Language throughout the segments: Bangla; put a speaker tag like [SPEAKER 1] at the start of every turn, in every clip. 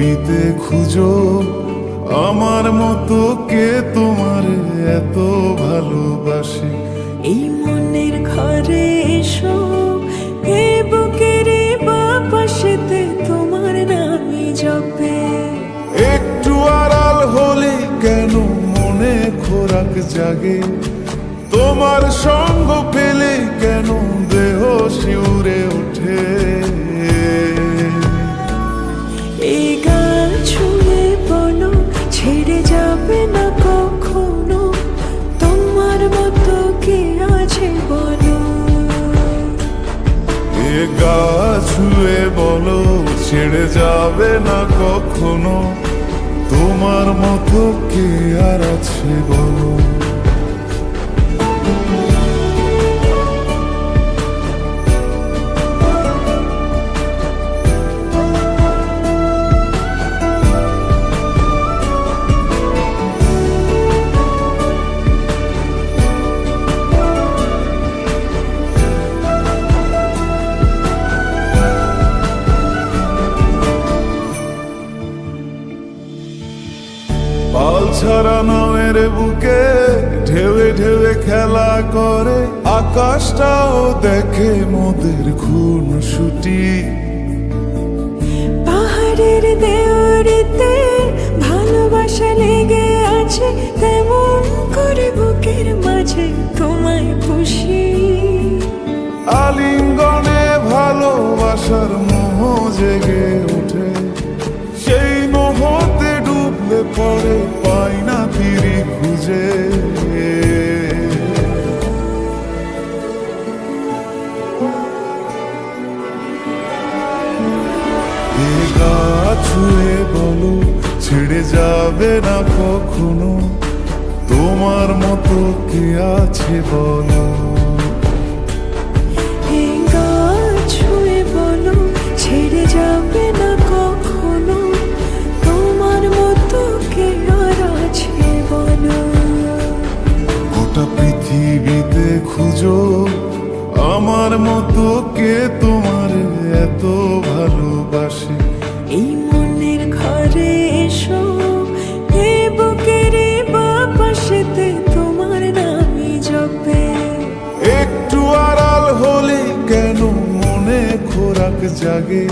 [SPEAKER 1] পৃথিবীতে খুঁজো আমার মতো কে তোমার এত ভালোবাসে।
[SPEAKER 2] এই মনের ঘরে এসো, এ বুকের বাপাশেতে তোমার নামই জপে।
[SPEAKER 1] একটু আড়াল হলে কেন মনে খোরাক জাগে, তোমার সঙ্গ পেলে কেন দেহ শিউরে ওঠে।
[SPEAKER 2] এই গান ছুঁয়ে বলো ছেড়ে যাবে না কখনো, তোমার মতো কে আছে বলো।
[SPEAKER 1] এ গা ছুঁয়ে বলো ছেড়ে যাবে না কখনো, তোমার মতো কে আর আছে বলো। পাল ছাড়া নামের বুকে ঢেউে ঢেউে খেলা করে, আকাশটাও দেখে মোদের খুনসুটি।
[SPEAKER 2] পাহাড়ের দেওয়ারিতে ভালোবাসা লেগে আছে, তেমন করে বুকের মাঝে তোমায় খুশি।
[SPEAKER 1] আলিঙ্গনে ভালোবাসার মোহ জেগে ওঠে, সেই মোহতে ডুবলে পরে পাই না তীরে খুঁজে। এ গা ছুঁয়ে বলো ছেড়ে যাবে না কখনো, তোমার মতো কে আছে বলো।
[SPEAKER 2] এই গান ছুঁয়ে বলো ছেড়ে যাবে না কখনো, তোমার মতো কে আর আছে বলো।
[SPEAKER 1] গোটা পৃথিবীতে খুঁজো আমার মতো কে তোমার এত ভালোবাসে।
[SPEAKER 2] এই মনের ঘরে এসো, এ বুকের বাপাশেতে তোমার নামই জপে।
[SPEAKER 1] একটু আড়াল হলে কেন মনে খোরাক জাগে,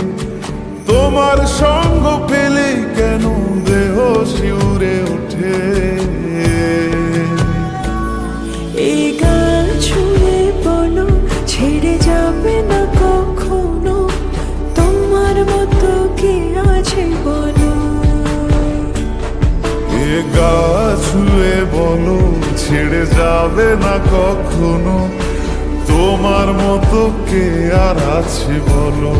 [SPEAKER 1] তোমার সঙ্গ পেলে কেন দেহ শিউরে ওঠে।
[SPEAKER 2] এই গান ছুঁয়ে বলো ছেড়ে যাবে না কখনো, তোমার মতো কে আছে বলো।
[SPEAKER 1] এ গা ছুঁয়ে বলো ছেড়ে যাবে না কখনো, তোমার মতো কে আর আছে বলো।